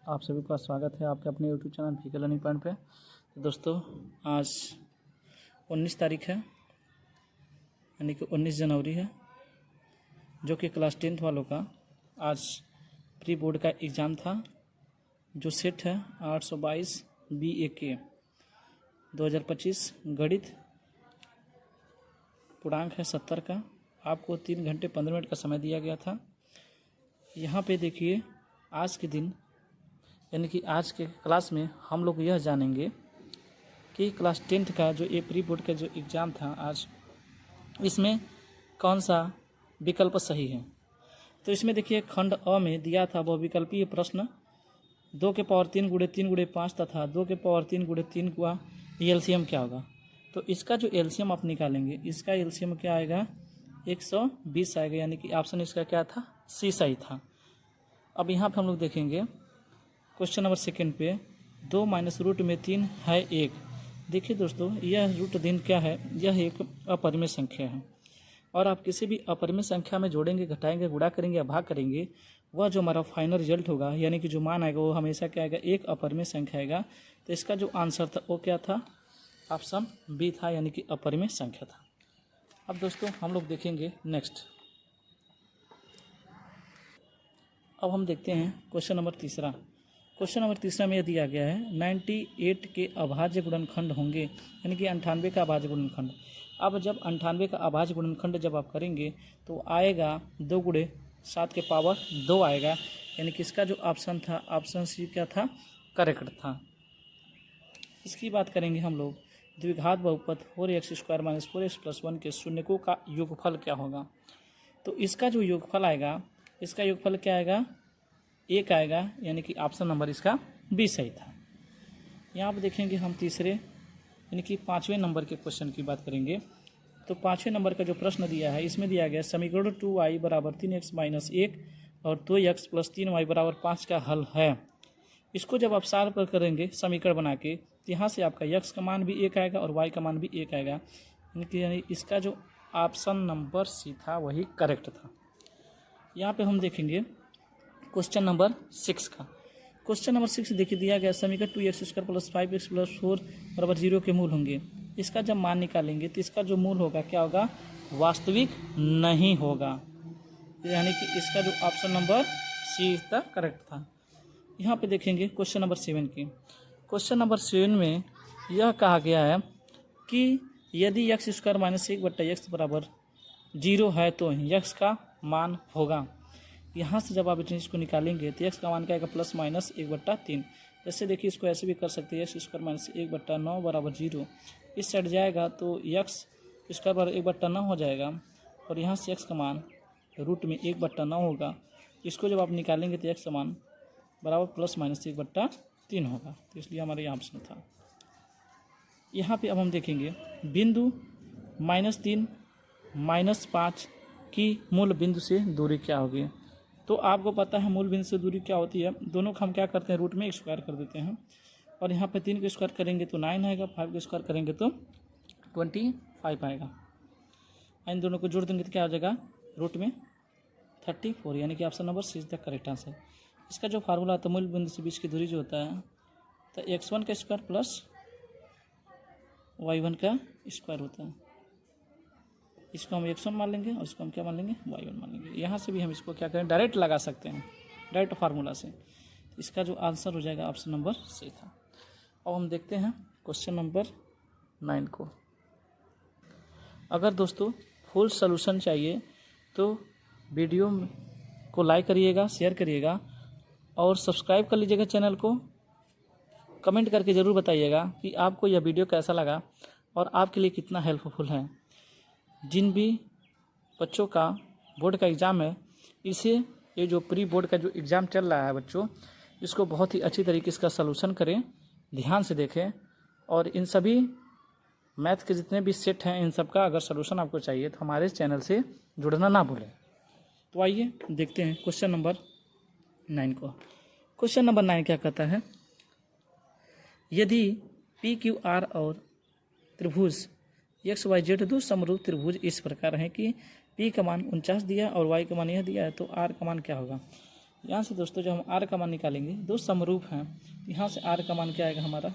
आप सभी का स्वागत है आपके अपने यूट्यूब चैनल फीके लर्निंग पॉइंट पे। तो दोस्तों आज 19 तारीख है, यानी कि 19 जनवरी है, जो कि क्लास 10th वालों का आज प्री बोर्ड का एग्ज़ाम था। जो सेट है 822 BAK 2025 गणित, पूर्णांक है 70 का। आपको 3 घंटे 15 मिनट का समय दिया गया था। यहाँ पे देखिए आज के दिन यानी कि आज के क्लास में हम लोग यह जानेंगे कि क्लास 10th का जो प्री बोर्ड का जो एग्ज़ाम था आज, इसमें कौन सा विकल्प सही है। तो इसमें देखिए खंड अ में दिया था वह विकल्पीय प्रश्न 2 के पावर 3 गुणे 3 गुणे 5 तथा 2 के पावर 3 गुणे 3 का एलसीएम क्या होगा। तो इसका जो एलसीएम आप निकालेंगे, इसका एलसीएम क्या आएगा 120 आएगा, यानी कि ऑप्शन इसका क्या था सी सही था। अब यहाँ पे हम लोग देखेंगे क्वेश्चन नंबर 2 पे 2 माइनस रूट में 3 है 1। देखिए दोस्तों, यह रूट 3 क्या है, यह एक अपरिमेय संख्या है और आप किसी भी अपरिमेय संख्या में जोड़ेंगे, घटाएंगे, गुणा करेंगे या भाग करेंगे, वह जो हमारा फाइनल रिजल्ट होगा यानी कि जो मान आएगा वो हमेशा क्या आएगा, एक अपरिमेय संख्या आएगा। तो इसका जो आंसर था वो क्या था, ऑप्शन बी था, यानी कि अपरिमेय संख्या था। अब दोस्तों हम लोग देखेंगे नेक्स्ट। अब हम देखते हैं क्वेश्चन नंबर 3। क्वेश्चन नंबर 3 में यह दिया गया है 98 के अभाज्य गुणनखंड होंगे, यानी कि 98 का अभाज्य गुणनखंड। अब जब 98 का अभाज्य गुणनखंड जब आप करेंगे तो आएगा 2 गुणे 7 के पावर 2 आएगा, यानी कि इसका जो ऑप्शन था ऑप्शन सी क्या था, करेक्ट था। इसकी बात करेंगे हम लोग द्विघात बहुपद 4x² - 4x + 1 के शून्यकों का योगफल क्या होगा। तो इसका जो योगफल आएगा, इसका योगफल क्या आएगा, 1 आएगा, यानी कि ऑप्शन नंबर इसका बी सही था। यहाँ पर देखेंगे हम तीसरे यानी कि 5वें नंबर के क्वेश्चन की बात करेंगे। तो 5वें नंबर का जो प्रश्न दिया है, इसमें दिया गया समीकरण 2y = 3x - 1 और 2x + 3y = 5 का हल है। इसको जब आप सॉल्व करेंगे समीकरण बना के, तो यहाँ से आपका x का मान भी 1 आएगा और y का मान भी 1 आएगा, यानी इसका जो ऑप्शन नंबर सी था वही करेक्ट था। यहाँ पे हम देखेंगे क्वेश्चन नंबर 6 का। क्वेश्चन नंबर 6 देखिए दिया गया समीकरण 2x² + 5x + 4 = 0 के मूल होंगे। इसका जब मान निकालेंगे तो इसका जो मूल होगा क्या होगा, वास्तविक नहीं होगा, यानी कि इसका जो ऑप्शन नंबर सी तक करेक्ट था। यहाँ पे देखेंगे क्वेश्चन नंबर 7 की। क्वेश्चन नंबर 7 में यह कहा गया है कि यदि x² - 1/x = 0 है तो x का मान होगा। यहाँ से जब आप इसको निकालेंगे तो x का मान क्या आएगा, ±1/3। जैसे देखिए इसको ऐसे भी कर सकते हैं, x² - 1/9 = 0। इस साइड जाएगा तो x² = 1/9 हो जाएगा और यहाँ से x का मान रूट में 1/9 होगा। इसको जब आप निकालेंगे तो x का मान बराबर ±1/3 होगा। तो इसलिए हमारा ये ऑप्शन था। यहाँ पे अब हम देखेंगे बिंदु -3 -5 की मूल बिंदु से दूरी क्या होगी। तो आपको पता है मूल बिंदु से दूरी क्या होती है, दोनों को हम क्या करते हैं, रूट में स्क्वायर कर देते हैं। और यहाँ पे 3 को स्क्वायर करेंगे तो 9 आएगा, 5 को स्क्वायर करेंगे तो 25 आएगा। इन दोनों को जोड़ देंगे तो क्या हो जाएगा, रूट में 34, यानी कि option number C is the correct answer. इसका जो फार्मूला होता है मूल बिंदु से बीच की दूरी जो होता है, तो x1 का स्क्वायर प्लस y1 का स्क्वायर होता है। इसको हम x1 मान लेंगे और इसको हम क्या मान लेंगे, y1 मान लेंगे। यहाँ से भी हम इसको क्या करें, डायरेक्ट लगा सकते हैं, डायरेक्ट फार्मूला से। इसका जो आंसर हो जाएगा ऑप्शन नंबर सी था। अब हम देखते हैं क्वेश्चन नंबर 9 को। अगर दोस्तों फुल सॉल्यूशन चाहिए तो वीडियो को लाइक करिएगा, शेयर करिएगा और सब्सक्राइब कर लीजिएगा चैनल को। कमेंट करके ज़रूर बताइएगा कि आपको यह वीडियो कैसा लगा और आपके लिए कितना हेल्पफुल है। जिन भी बच्चों का बोर्ड का एग्ज़ाम है, इसे ये जो प्री बोर्ड का जो एग्ज़ाम चल रहा है बच्चों, इसको बहुत ही अच्छी तरीके से इसका सलूशन करें, ध्यान से देखें और इन सभी मैथ के जितने भी सेट हैं इन सब का अगर सलूशन आपको चाहिए तो हमारे चैनल से जुड़ना ना भूलें। तो आइए देखते हैं क्वेश्चन नंबर 9 को। क्वेश्चन नंबर 9 क्या कहता है, यदि PQR और त्रिभुज XYZ दो समरूप त्रिभुज इस प्रकार है कि P का मान 49 दिया और Y का मान यह दिया है, तो R का मान क्या होगा। यहाँ से दोस्तों जब हम आर का मान निकालेंगे, दो समरूप हैं, यहाँ से आर का मान क्या आएगा हमारा,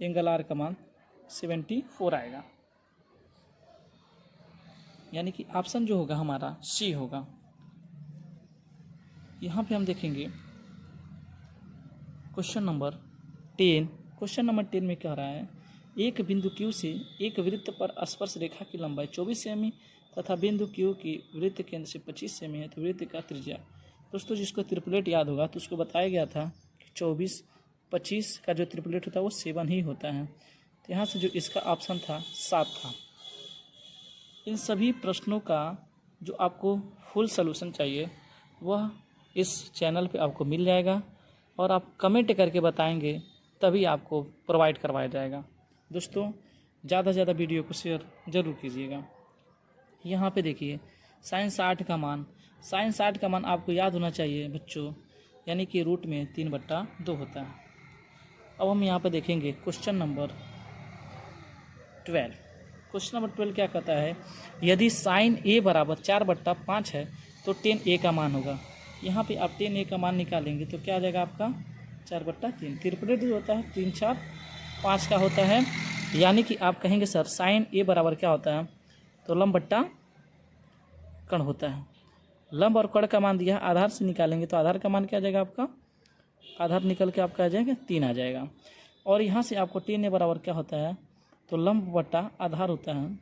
एंगल आर का मान 74 आएगा, यानी कि ऑप्शन जो होगा हमारा सी होगा। यहाँ पे हम देखेंगे क्वेश्चन नंबर 10। क्वेश्चन नंबर 10 में क्या रहा है, एक बिंदु Q से एक वृत्त पर स्पर्श रेखा की लंबाई 24 सेमी तथा बिंदु Q की वृत्त केंद्र से 25 सेमी है, तो वृत्त का त्रिज्या, दोस्तों जिसको ट्रिपलेट याद होगा तो उसको बताया गया था कि 24-25 का जो ट्रिपलेट होता है वो 7 ही होता है। तो यहाँ से जो इसका ऑप्शन था 7 था। इन सभी प्रश्नों का जो आपको फुल सलूशन चाहिए वह इस चैनल पे आपको मिल जाएगा, और आप कमेंट करके बताएंगे तभी आपको प्रोवाइड करवाया जाएगा। दोस्तों ज़्यादा से ज़्यादा वीडियो को शेयर ज़रूर कीजिएगा। यहाँ पे देखिए साइंस 8 का मान, साइंस 8 का मान आपको याद होना चाहिए बच्चों, यानी कि रूट में 3/2 होता है। अब हम यहाँ पे देखेंगे क्वेश्चन नंबर 12। क्वेश्चन नंबर 12 क्या कहता है, यदि साइन ए बराबर 4/5 है तो 10a का मान होगा। यहाँ पे आप 10a का मान निकालेंगे तो क्या आ जाएगा आपका 4/3। ट्रिपलेट जो होता है 3, 4, 5 का होता है, यानी कि आप कहेंगे सर साइन ए बराबर क्या होता है, तो लंब बट्टा कण होता है। लंब और कण का मान दिया, आधार से निकालेंगे तो आधार का मान क्या आ जाएगा आपका, आधार निकल के आपका आ जाएगा 3 आ जाएगा। और यहाँ से आपको 10a बराबर क्या होता है, तो लंब बट्टा आधार होता है,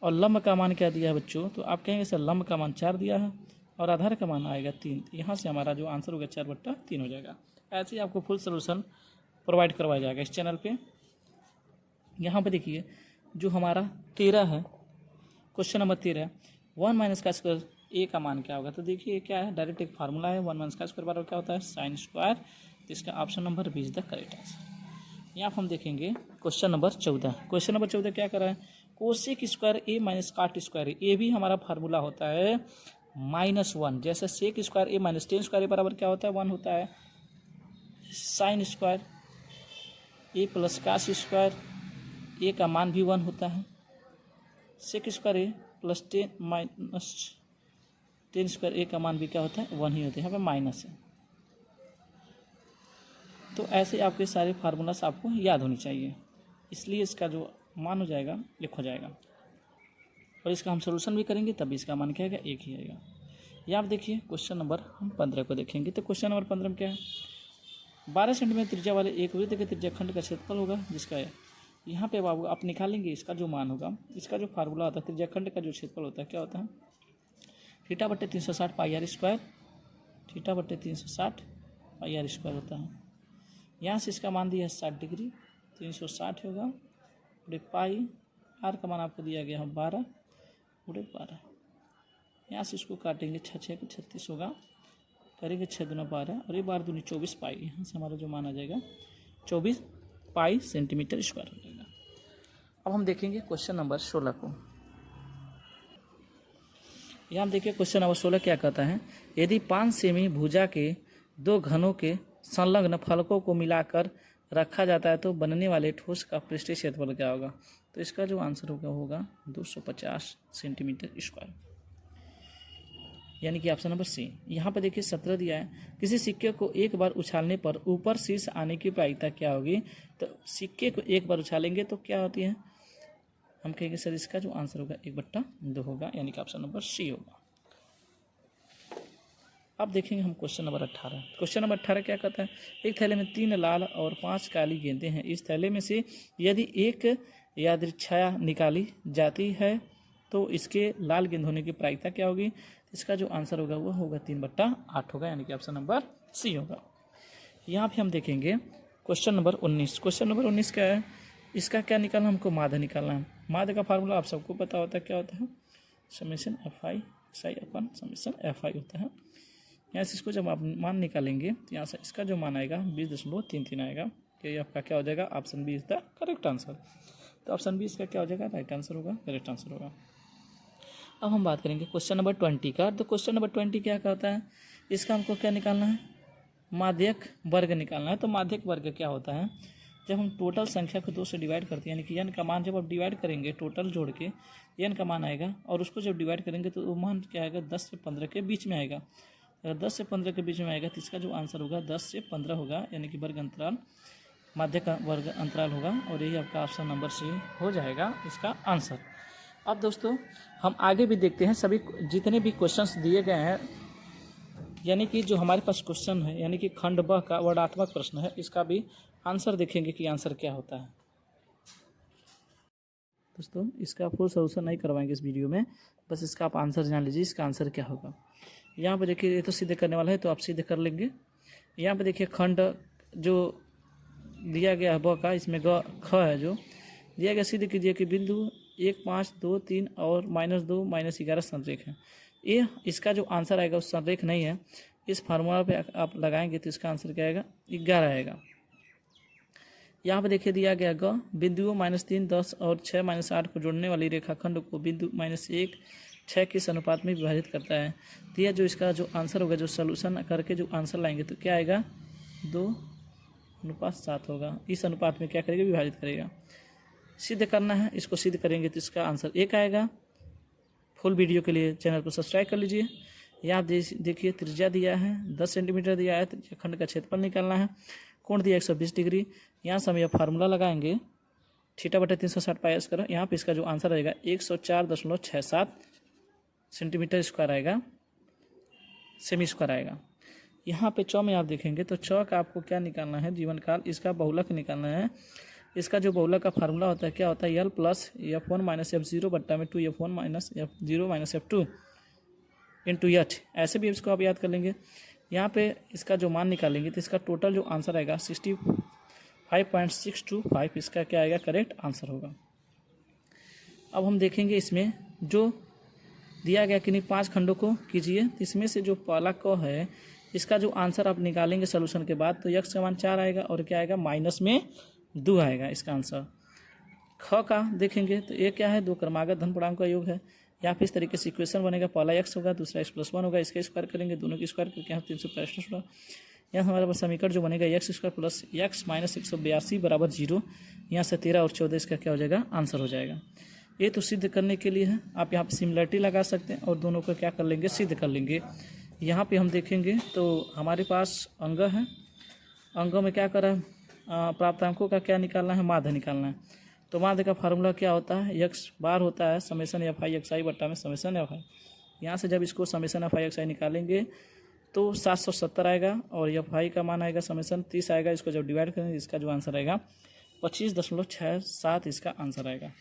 और लंब का मान क्या दिया है बच्चों, तो आप कहेंगे सर लंब का मान 4 दिया है और आधार का मान आएगा 3। यहाँ से हमारा जो आंसर होगा 4/3 हो जाएगा। ऐसे ही आपको फुल सोल्यूशन प्रोवाइड करवाया जाएगा इस चैनल पे। यहाँ पे देखिए जो हमारा 13 है, क्वेश्चन नंबर 13, 1 - का स्क्वायर ए का मान क्या होगा। तो देखिए क्या है, डायरेक्ट एक फार्मूला है, 1 - का स्क्वायर बराबर क्या होता है, साइन स्क्वायर। इसका option number B is the correct answer. यहाँ पर हम देखेंगे क्वेश्चन नंबर 14। क्वेश्चन नंबर 14 क्या कर रहा है, कोसेक स्क्वायर ए माइनस काट स्क्वायर ए भी हमारा फार्मूला होता है -1। जैसे सेक स्क्वायर ए माइनस टेन स्क्वायर ए बराबर क्या होता है, 1 होता है। साइन स्क्वायर ए प्लस कास स्क्वायर ए का मान भी 1 होता है। सेक स्क्वायर ए प्लस 10 माइनस 10 स्क्वायर ए का मान भी क्या होता है, 1 ही होता है। यहाँ पे माइनस है, तो ऐसे आपके सारे फार्मूलास आपको याद होनी चाहिए, इसलिए इसका जो मान हो जाएगा 1 हो जाएगा। और इसका हम सोल्यूशन भी करेंगे तब इसका मान क्या आएगा, 1 ही आएगा। यहाँ आप देखिए क्वेश्चन नंबर हम 15 को देखेंगे। तो क्वेश्चन नंबर 15 में क्या है, 12 सेंटीमीटर त्रिज्या वाले एक वृत्त के त्रिज्या खंड का क्षेत्रफल होगा, जिसका है यहाँ पे बाबू आप निकालेंगे इसका जो मान होगा, इसका जो फार्मूला होता है त्रिज्या खंड का जो क्षेत्रफल होता है क्या होता है, θ/360 πr स्क्वायर, θ/360 πr स्क्वायर होता है। यहाँ से इसका मान दिया है 60 डिग्री, 360 होगा पूरे पाई, आर का मान आपको दिया गया है 12 पूरे 12। यहाँ से इसको काटेंगे 6 6 के 36 होगा, करेंगे 6 दूना 12 और ये 12 दूनी 24 पाई। यहाँ से हमारा जो मान आ जाएगा 24 पाई सेंटीमीटर स्क्वायर हो जाएगा। अब हम देखेंगे क्वेश्चन नंबर 16 को। यहाँ हम देखिए क्वेश्चन नंबर 16 क्या कहता है, यदि 5 सेमी भुजा के 2 घनों के संलग्न फलकों को मिलाकर रखा जाता है तो बनने वाले ठोस का पृष्ठीय क्षेत्रफल क्या होगा। तो इसका जो आंसर होगा 250 सेंटीमीटर स्क्वायर, यानी कि ऑप्शन नंबर सी। यहाँ पर देखिए 17 दिया है, किसी सिक्के को एक बार उछालने पर ऊपर शीर्ष आने की प्रायिकता क्या होगी। तो सिक्के को एक बार उछालेंगे तो क्या होती है, हम कहेंगे सर इसका जो आंसर होगा 1/2 होगा, यानी कि ऑप्शन नंबर सी होगा। अब देखेंगे हम क्वेश्चन नंबर 18। क्वेश्चन नंबर 18 क्या कहता है, एक थैले में 3 लाल और 5 काली गेंदें हैं। इस थैले में से यदि एक यादृच्छया निकाली जाती है तो इसके लाल गेंद होने की प्रायिकता क्या होगी। इसका जो आंसर होगा वो होगा 3/8 होगा, यानी कि ऑप्शन नंबर सी होगा। यहाँ पे हम देखेंगे क्वेश्चन नंबर 19। क्वेश्चन नंबर 19 क्या है, इसका क्या निकालना, हमको माध्य निकालना है। माध्य का फार्मूला आप सबको पता होता है, क्या होता है, समेशन FI SI अपन समेशन FI होता है। यहाँ से इसको जब आप मान निकालेंगे तो यहाँ से इसका जो मान आएगा 20.33 आएगा। ये आपका क्या हो जाएगा, option B is the correct answer. तो ऑप्शन बी इसका क्या हो जाएगा, राइट आंसर होगा, करेक्ट आंसर होगा। अब हम बात करेंगे क्वेश्चन नंबर 20 का। तो क्वेश्चन नंबर 20 क्या कहता है, इसका हमको क्या निकालना है, माध्यक वर्ग निकालना है। तो माध्यक वर्ग क्या होता है, जब हम टोटल संख्या को 2 से डिवाइड करते हैं, यानी कि n का मान जब आप डिवाइड करेंगे टोटल जोड़ के n का मान आएगा, और उसको जब डिवाइड करेंगे तो वो मान क्या आएगा 10 से 15 के बीच में आएगा। अगर 10 से 15 के बीच में आएगा तो इसका जो आंसर होगा 10 से 15 होगा, यानी कि वर्ग अंतराल, माध्य का वर्ग अंतराल होगा। और यही आपका ऑप्शन नंबर सी हो जाएगा इसका आंसर। अब दोस्तों हम आगे भी देखते हैं, सभी जितने भी क्वेश्चंस दिए गए हैं, यानी कि जो हमारे पास क्वेश्चन है, यानी कि खंड ब का वर्णात्मक प्रश्न है, इसका भी आंसर देखेंगे कि आंसर क्या होता है। दोस्तों इसका फुल सोल्यूशन नहीं करवाएंगे इस वीडियो में, बस इसका आप आंसर जान लीजिए, इसका आंसर क्या होगा। यहाँ पे देखिए, ये तो सिद्ध करने वाला है तो आप सिद्ध कर लेंगे। यहाँ पे देखिए खंड जो दिया गया है ब का, इसमें ग ख है जो दिया गया, सिद्ध कीजिए कि बिंदु 1, 5, 2, 3 और -2, -11 संरेख है। ये इसका जो आंसर आएगा उस संरेख नहीं है, इस फार्मूला पे आप लगाएंगे तो इसका आंसर क्या आएगा, 11 आएगा। यहाँ पे देखिए दिया गया ग बिंदुओं -3, 10 और 6, -8 को जोड़ने वाली रेखाखंड को बिंदु -1, 6 के अनुपात में विभाजित करता है। तो यह जो इसका जो आंसर होगा, जो सोल्यूशन करके जो आंसर लाएंगे तो क्या आएगा, 2:7 होगा। इस अनुपात में क्या करेगा, विभाजित करेगा। सिद्ध करना है, इसको सिद्ध करेंगे तो इसका आंसर 1 आएगा। फुल वीडियो के लिए चैनल को सब्सक्राइब कर लीजिए। यहाँ देखिए त्रिज्या दिया है 10 सेंटीमीटर दिया है, खंड का क्षेत्रफल निकालना है, कोण दिया 120 डिग्री। यहाँ से हम यह फार्मूला लगाएंगे, θ/360 पाई स्क्वायर। यहाँ पे इसका जो आंसर आएगा 104.67 सेंटीमीटर स्क्वायर आएगा, सेमी स्क्वायर आएगा। यहाँ पे चौ में आप देखेंगे तो चौ का आपको क्या निकालना है, जीवन काल, इसका बहुलक निकालना है। इसका जो बहुलक का फार्मूला होता है क्या होता है, L + F1 - F0 बट्टा में 2F1 - F0 - F2 into H, ऐसे भी इसको आप याद कर लेंगे। यहाँ पे इसका जो मान निकालेंगे तो इसका टोटल जो आंसर आएगा 65.625, इसका क्या आएगा, करेक्ट आंसर होगा। अब हम देखेंगे इसमें जो दिया गया कि नहीं 5 खंडों को कीजिए, तो इसमें से जो पहला क है, इसका जो आंसर आप निकालेंगे सोल्यूशन के बाद तो x का मान 4 आएगा और क्या आएगा, -2 आएगा इसका आंसर। ख का देखेंगे तो ये क्या है, 2 क्रमागत धन पूर्णांक का योग है। यहाँ पे इस तरीके से इक्वेशन बनेगा, पहला x होगा, दूसरा x+1 होगा, इसका स्क्वायर करेंगे, दोनों की स्क्वायर करके यहाँ 365 होगा। यहाँ हमारे पास समीकरण जो बनेगा x² + x - 182 = 0। यहाँ से 13 और 14 इसका क्या हो जाएगा, आंसर हो जाएगा। ये तो सिद्ध करने के लिए है, आप यहाँ पे सिमिलरिटी लगा सकते हैं और दोनों को क्या कर लेंगे, सिद्ध कर लेंगे। यहाँ पे हम देखेंगे तो हमारे पास अंग है, अंगों में क्या करा है, प्राप्तांकों का क्या निकालना है, माध्य निकालना है। तो माध्य का फार्मूला क्या होता है, x बार होता है ∑FI बट्टा में ∑FI। यहाँ से जब इसको ∑FI निकालेंगे तो 770 आएगा और FI का मान आएगा ∑30 आएगा। इसको जब डिवाइड करेंगे इसका जो आंसर आएगा 25.67 इसका आंसर आएगा।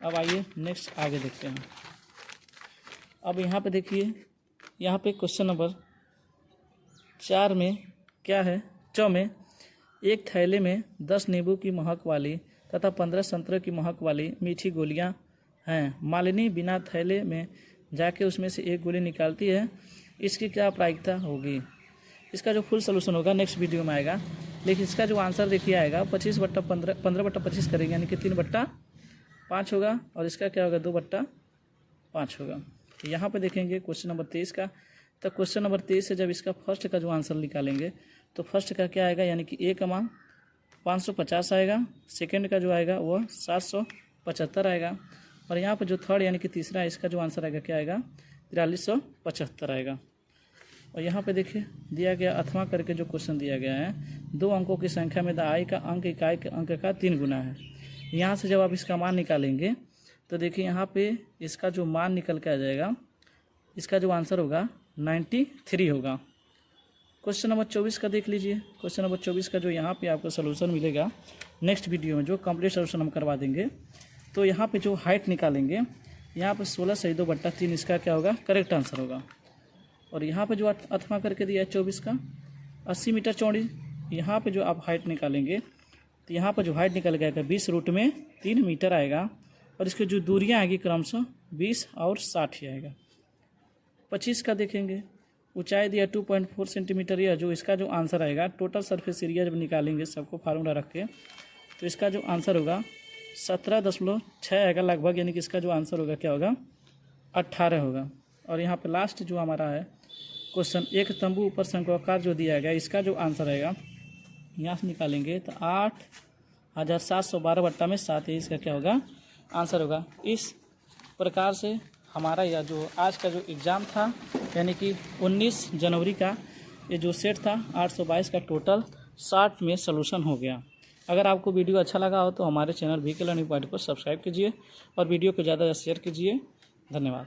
अब आइए नेक्स्ट आगे देखते हैं। अब यहाँ पे देखिए, यहाँ पे क्वेश्चन नंबर 4 में क्या है, च में एक थैले में 10 नींबू की महक वाली तथा 15 संतरे की महक वाली मीठी गोलियां हैं। मालिनी बिना थैले में जाके उसमें से एक गोली निकालती है, इसकी क्या प्रायिकता होगी। इसका जो फुल सोल्यूशन होगा नेक्स्ट वीडियो में आएगा, लेकिन इसका जो आंसर देखिए आएगा 15/25 करेंगे, यानी कि 3/5 होगा और इसका क्या होगा 2/5 होगा। यहाँ पे देखेंगे क्वेश्चन नंबर 23 का, तो क्वेश्चन नंबर 23 से जब इसका फर्स्ट का जो आंसर निकालेंगे तो फर्स्ट का क्या आएगा, यानी कि ए का मान 550 आएगा, सेकंड का जो आएगा वो 775 आएगा और यहाँ पे जो थर्ड यानी कि तीसरा है, इसका जो आंसर आएगा क्या आएगा 4375 आएगा। और यहाँ पे देखिए दिया गया अथवा करके जो क्वेश्चन दिया गया है, 2 अंकों की संख्या में दाई का अंक इकाई के अंक का 3 गुना है। यहाँ से जब आप इसका मान निकालेंगे तो देखिए यहाँ पे इसका जो मान निकल के आ जाएगा, इसका जो आंसर होगा 93 होगा। क्वेश्चन नंबर 24 का देख लीजिए। क्वेश्चन नंबर 24 का जो यहाँ पे आपको सोल्यूशन मिलेगा नेक्स्ट वीडियो में, जो कंप्लीट सोल्यूशन हम करवा देंगे। तो यहाँ पे जो हाइट निकालेंगे, यहाँ पे 16/2/3 इसका क्या होगा, करेक्ट आंसर होगा। और यहाँ पे जो अथवा करके दिया है 24 का 80 मीटर चौड़ी, यहाँ पे जो आप हाइट निकालेंगे तो यहाँ पर जो हाइट निकल गया 20√3 मीटर आएगा और इसकी जो दूरियाँ आएगी क्रमशः 20 और 60 ही आएगा। 25 का देखेंगे, ऊंचाई दिया 2.4 सेंटीमीटर, यह जो इसका जो आंसर आएगा टोटल सरफेस एरिया जब निकालेंगे सबको फार्मूला रख के तो इसका जो आंसर होगा 17.6 आएगा लगभग, यानी कि इसका जो आंसर होगा क्या होगा 18 होगा। और यहाँ पे लास्ट जो हमारा है क्वेश्चन, एक तंबू ऊपर शंक्वाकार जो दिया गया, इसका जो आंसर आएगा यहाँ से निकालेंगे तो 8712/7 इसका क्या होगा आंसर होगा। इस प्रकार से हमारा यह जो आज का जो एग्ज़ाम था यानी कि 19 जनवरी का ये जो सेट था 822 का टोटल 60 में सलूशन हो गया। अगर आपको वीडियो अच्छा लगा हो तो हमारे चैनल वीके लर्निंग पॉइंट को सब्सक्राइब कीजिए और वीडियो को ज़्यादा शेयर कीजिए। धन्यवाद।